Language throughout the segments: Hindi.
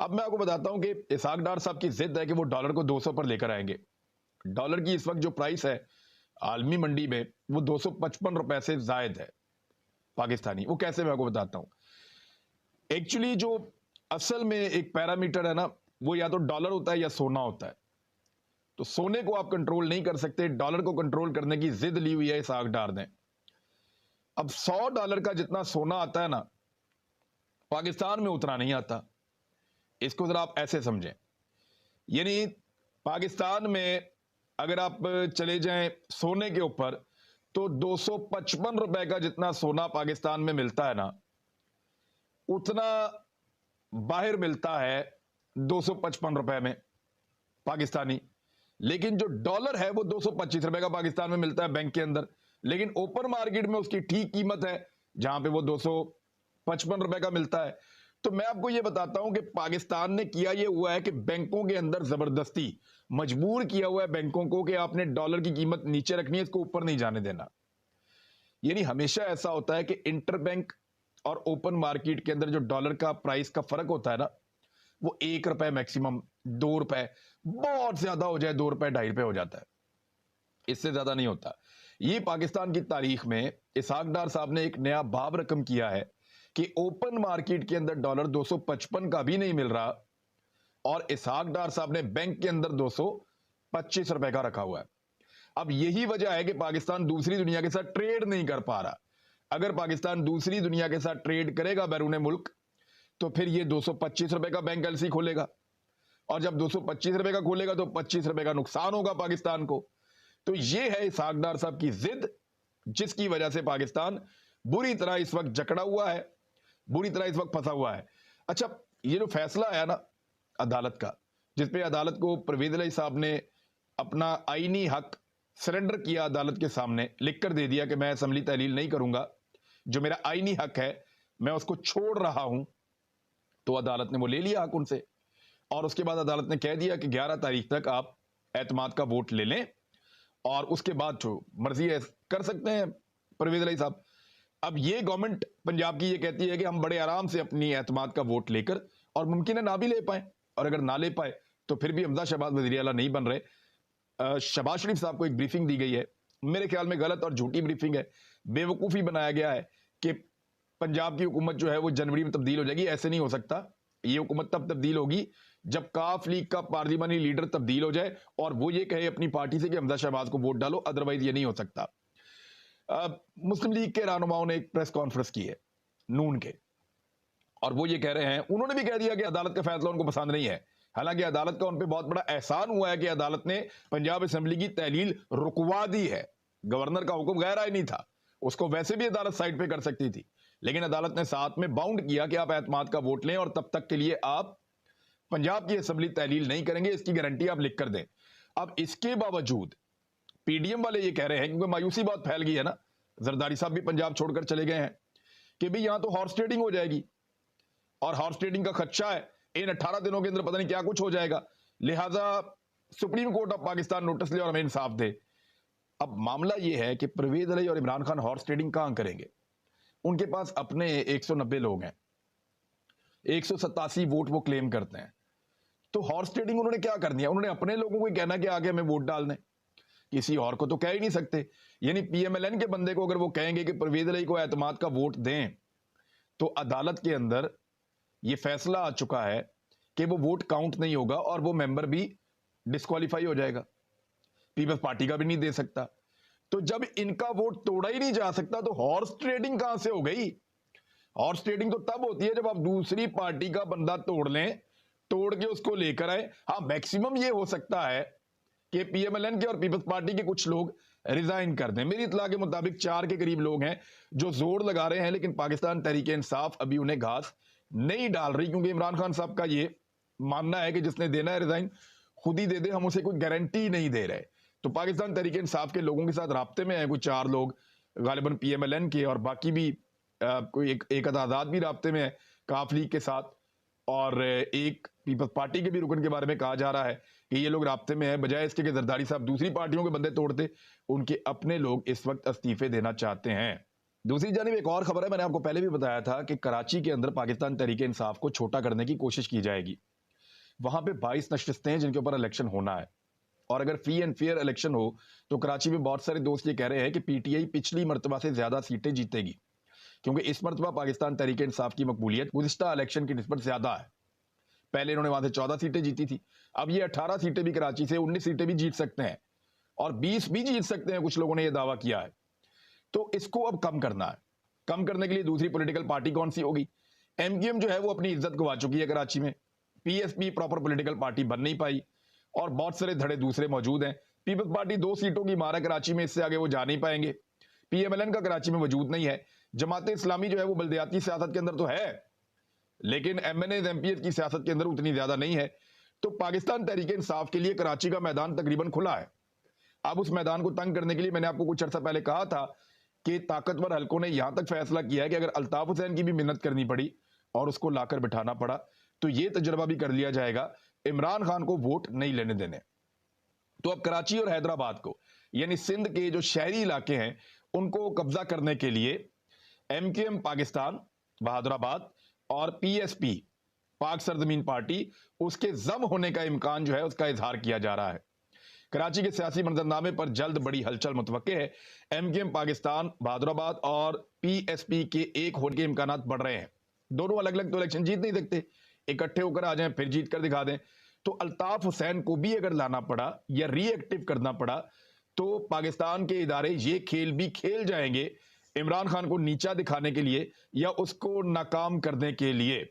अब मैं आपको बताता हूं कि इसहाक डार साहब की जिद है कि वो डॉलर को 200 पर लेकर आएंगे। डॉलर की इस वक्त जो प्राइस है आलमी मंडी में, वो 255 रुपए से जायद है पाकिस्तानी। वो कैसे, मैं आपको बताता हूं। एक्चुअली जो असल में एक पैरामीटर है ना, वो या तो डॉलर होता है या सोना होता है। तो सोने को आप कंट्रोल नहीं कर सकते, डॉलर को कंट्रोल करने की जिद ली हुई है इसहाक डार ने। अब $100 का जितना सोना आता है ना, पाकिस्तान में उतना नहीं आता। इसको जरा आप ऐसे समझें, यानी पाकिस्तान में अगर आप चले जाएं सोने के ऊपर, तो 255 रुपए का जितना सोना पाकिस्तान में मिलता है ना, उतना बाहर मिलता है 255 रुपए में पाकिस्तानी। लेकिन जो डॉलर है वो 225 रुपए का पाकिस्तान में मिलता है बैंक के अंदर। लेकिन ओपन मार्केट में उसकी ठीक कीमत है जहां पे वो 255 रुपए का मिलता है। तो मैं आपको यह बताता हूं कि पाकिस्तान ने किया यह हुआ है कि बैंकों के अंदर जबरदस्ती मजबूर किया हुआ है बैंकों को कि आपने डॉलर की कीमत नीचे रखनी है, इसको ऊपर नहीं जाने देना। यानी हमेशा ऐसा होता है कि इंटर बैंक और ओपन मार्केट के अंदर जो डॉलर का प्राइस का फर्क होता है ना, वो ₹1 मैक्सिमम, ₹2, बहुत ज्यादा हो जाए ₹2, ₹2.5 हो जाता है, इससे ज्यादा नहीं होता। ये पाकिस्तान की तारीख में इसहाक डार साहब ने एक नया बाब रकम किया है कि ओपन मार्केट के अंदर डॉलर 255 का भी नहीं मिल रहा, और इसहाक डार साहब ने बैंक के अंदर 225 रुपए का रखा हुआ है। अब यही वजह है कि पाकिस्तान दूसरी दुनिया के साथ ट्रेड नहीं कर पा रहा। अगर पाकिस्तान दूसरी दुनिया के साथ ट्रेड करेगा बैरून मुल्क, तो फिर ये 225 रुपए का बैंक एलसी खोलेगा, और जब 225 रुपए का खोलेगा तो 25 रुपए का नुकसान होगा पाकिस्तान को। तो ये है इसहाक डार साहब की जिद, जिसकी वजह से पाकिस्तान बुरी तरह इस वक्त जकड़ा हुआ है, बुरी तरह इस वक्त फंसा हुआ है। अच्छा, ये जो फैसला आया ना अदालत का, जिसपे अदालत को परवेज इलाही साहब ने अपना आईनी हक सरेंडर किया, अदालत के सामने लिखकर दे दिया कि मैं असम्बली तहलील नहीं करूंगा, जो मेरा आईनी हक है मैं उसको छोड़ रहा हूं। तो अदालत ने वो ले लिया हक उनसे, और उसके बाद अदालत ने कह दिया कि 11 तारीख तक आप एतमाद का वोट ले लें, और उसके बाद जो मर्जी है कर सकते हैं परवेज इलाही साहब। अब ये गवर्नमेंट पंजाब की ये कहती है कि हम बड़े आराम से अपनी एतमाद का वोट लेकर, और मुमकिन है ना भी ले पाए, और अगर ना ले पाए तो फिर भी हमजा शहबाज वज़ीर आला नहीं बन रहे। शहबाज शरीफ साहब को एक ब्रीफिंग दी गई है, मेरे ख्याल में गलत और झूठी ब्रीफिंग है। बेवकूफ़ी बनाया गया है कि पंजाब की हुकूमत जो है वो जनवरी में तब्दील हो जाएगी। ऐसे नहीं हो सकता। ये हुकूमत तब तब्दील होगी जब काफ लीग का पार्लिमानी लीडर तब्दील हो जाए और वो ये कहे अपनी पार्टी से कि हमजा शहबाज को वोट डालो, अदरवाइज ये नहीं हो सकता। मुस्लिम लीग के रहनुमाओं ने एक प्रेस कॉन्फ्रेंस की है नून के, और वो ये कह रहे हैं, उन्होंने भी कह दिया कि अदालत का फैसला उनको पसंद नहीं है। हालांकि अदालत का उन पे बहुत बड़ा एहसान हुआ है कि अदालत ने पंजाब असेंबली की तहलील रुकवा दी है। गवर्नर का हुक्म गैर आईनी नहीं था, उसको वैसे भी अदालत साइड पे कर सकती थी, लेकिन अदालत ने साथ में बाउंड किया कि आप एतमाद का वोट लें, और तब तक के लिए आप पंजाब की असेंबली तहलील नहीं करेंगे, इसकी गारंटी आप लिख कर दें। अब इसके बावजूद पीडीएम वाले ये कह रहे हैं, क्योंकि मायूसी बहुत फैल गई है ना, जरदारी साहब भी पंजाब छोड़कर चले गए हैं, कि भाई यहां तो हॉर्स ट्रेडिंग हो जाएगी, और हॉर्स ट्रेडिंग का खदशा है, इन 18 दिनों के अंदर पता नहीं क्या कुछ हो जाएगा, लिहाजा supreme court of Pakistan notice ले और हमें इंसाफ दे। अब मामला यह है कि परवेज इलाही और इमरान खान हॉर्स ट्रेडिंग कहां करेंगे? उनके पास अपने 190 लोग हैं, 187 वोट वो क्लेम करते हैं। तो हॉर्स ट्रेडिंग उन्होंने क्या कर दिया? उन्होंने अपने लोगों को कहना कि आगे हमें वोट डाल दें, किसी और को तो कह ही नहीं सकते। यानी पीएमएलएन के बंदे को अगर वो कहेंगे कि परवेज इलाही को एतमाद का वोट दें, तो अदालत के अंदर ये फैसला आ चुका है कि वो वोट काउंट नहीं होगा, और वो मेंबर भी डिस्क्वालीफाई हो जाएगा, पीपल्स पार्टी का भी नहीं दे सकता। तो जब इनका वोट तोड़ा ही नहीं जा सकता, तो हॉर्स ट्रेडिंग कहां से हो गई? हॉर्स ट्रेडिंग तो तब होती है जब आप दूसरी पार्टी का बंदा तोड़ लें, तोड़ के उसको लेकर आए। हाँ, मैक्सिमम ये हो सकता है कि पीएमएलएन के और पीपल्स पार्टी के कुछ लोग रिजाइन कर दें। मेरी इत्तला के मुताबिक 4 के करीब लोग हैं जो जोर लगा रहे हैं, लेकिन पाकिस्तान तहरीक इंसाफ अभी उन्हें घास नहीं डाल रही, क्योंकि इमरान खान साहब का ये मानना है कि जिसने देना है रिजाइन खुद ही दे दे, हम उसे कोई गारंटी नहीं दे रहे। तो पाकिस्तान तहरीक इंसाफ के लोगों के साथ राब्ते में है कुछ 4 लोग, गालिबन पीएमएलएन के, और बाकी भी कोई एक आजाद भी राब्ते में है काफ लीग के साथ, और एक पीपल्स पार्टी के भी रुकन के बारे में कहा जा रहा है कि ये लोग राब्ते में है। बजाय इसके कि जरदारी साहब दूसरी पार्टियों के बंदे तोड़ते, उनके अपने लोग इस वक्त इस्तीफे देना चाहते हैं। दूसरी जानिब एक और खबर है, मैंने आपको पहले भी बताया था कि कराची के अंदर पाकिस्तान तहरीक इंसाफ को छोटा करने की कोशिश की जाएगी। वहां पे 22 नशिस्तें हैं जिनके ऊपर इलेक्शन होना है, और अगर फ्री एंड फेयर इलेक्शन हो तो कराची में बहुत सारे दोस्त ये कह रहे हैं कि पीटीआई पिछली मर्तबा से ज्यादा सीटें जीतेगी, क्योंकि इस मर्तबा पाकिस्तान तहरीक इंसाफ की मकबूलियत गुज़िश्ता इलेक्शन की निस्बत ज्यादा है। पहले इन्होंने वहां से 14 सीटें जीती थी, अब ये 18 सीटें भी कराची से, 19 सीटें भी जीत सकते हैं और 20 भी जीत सकते हैं, कुछ लोगों ने यह दावा किया है। तो इसको अब कम करना है। कम करने के लिए दूसरी पॉलिटिकल पार्टी कौन सी होगी? एमक्यूएम जो है वो अपनी इज्जत गवा चुकी है कराची में। पीएसपी प्रॉपर पॉलिटिकल पार्टी बन नहीं पाई और बहुत सारे धड़े दूसरे मौजूद हैं। पीपल्स पार्टी 2 सीटों की मार है कराची में, इससे आगे वो जा नहीं पाएंगे। पीएमएलएन का कराची में वजूद नहीं है। जमाते इस्लामी जो है वो बल्दियाती सियासत के अंदर तो है, लेकिन एमएनए एमपीएस की सियासत के अंदर उतनी ज्यादा नहीं है। तो पाकिस्तान तहरीक इंसाफ के लिए कराची का मैदान तकरीबन खुला है। अब उस मैदान को तंग करने के लिए मैंने आपको कुछ अर्सा पहले कहा था कि ताकतवर हलकों ने यहां तक फैसला किया है कि अगर अल्ताफ हुसैन की भी मिन्नत करनी पड़ी और उसको लाकर बिठाना पड़ा तो यह तजर्बा भी कर लिया जाएगा, इमरान खान को वोट नहीं लेने देने। तो अब कराची और हैदराबाद को, यानी सिंध के जो शहरी इलाके हैं, उनको कब्जा करने के लिए एमक्यूएम पाकिस्तान बहादुराबाद और पीएसपी पाक सरजमीन पार्टी, उसके जम होने का इम्कान जो है उसका इजहार किया जा रहा है। कराची के सियासी मंजरनामे पर जल्द बड़ी हलचल मुतवक्के है। एमक्यूएम पाकिस्तान बहादुराबाद और पीएसपी के एक होने के इम्कान बढ़ रहे हैं। दोनों अलग अलग तो इलेक्शन जीत नहीं सकते, इकट्ठे होकर आ जाएं फिर जीत कर दिखा दें। तो अल्ताफ हुसैन को भी अगर लाना पड़ा या रीएक्टिव करना पड़ा तो पाकिस्तान के इदारे ये खेल भी खेल जाएंगे इमरान खान को नीचा दिखाने के लिए या उसको नाकाम करने के लिए।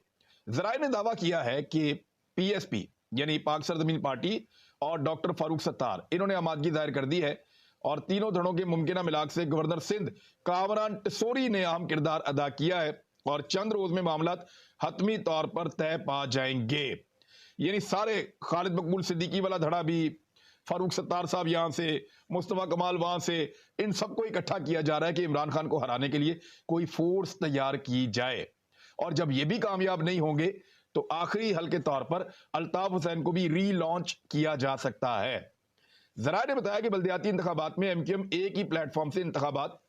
जराए ने दावा किया है कि पीएसपी यानी पाक सरजमीन पार्टी और डॉक्टर फारूक सत्तार, इन्होंने आमादगी जाहिर कर दी है और तीनों धड़ों के मुमकिन मिलाक से गवर्नर सिंध कामरान टिसोरी ने अहम किरदार अदा किया है और चंद रोज में मामला हतमी तौर पर तय पा जाएंगे। यानी सारे खालिद मकबूल सिद्दीकी वाला धड़ा भी, फारूक सत्तार साहब यहां से, मुस्तफा कमाल वहां से, इन सबको इकट्ठा किया जा रहा है कि इमरान खान को हराने के लिए कोई फोर्स तैयार की जाए। और जब ये भी कामयाब नहीं होंगे तो आखिरी हल के तौर पर अल्ताफ हुसैन को भी रीलॉन्च किया जा सकता है। जरा ने बताया कि बल्दियाती इंतखाबात में एमक्यूएम एक ही प्लेटफॉर्म से इंतखाबात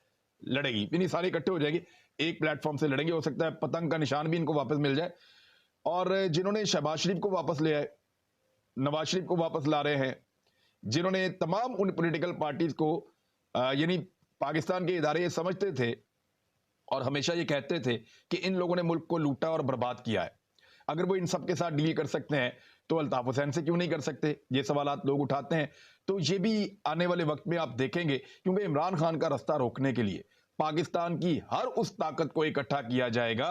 लड़ेगी, यानी सारे इकट्ठे हो जाएंगे, एक प्लेटफॉर्म से लड़ेंगे। हो सकता है पतंग का निशान भी इनको वापस मिल जाए। और जिन्होंने शहबाज शरीफ को वापस ले आए, नवाज शरीफ को वापस ला रहे हैं, जिन्होंने तमाम उन पॉलिटिकल पार्टीज को यानी पाकिस्तान के इदारे ये समझते थे और हमेशा ये कहते थे कि इन लोगों ने मुल्क को लूटा और बर्बाद किया है, अगर वो इन सब के साथ डील कर सकते हैं तो अल्ताफ हुसैन से क्यों नहीं कर सकते? ये सवालात लोग उठाते हैं। तो ये भी आने वाले वक्त में आप देखेंगे, क्योंकि इमरान खान का रास्ता रोकने के लिए पाकिस्तान की हर उस ताकत को इकट्ठा किया जाएगा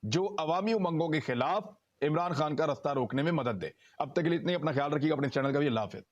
जो अवामी उमंगों के खिलाफ इमरान खान का रास्ता रोकने में मदद दे। अब तक के लिए इतने, अपना ख्याल रखिएगा, अपने चैनल का भी। अल्लाह हाफिज।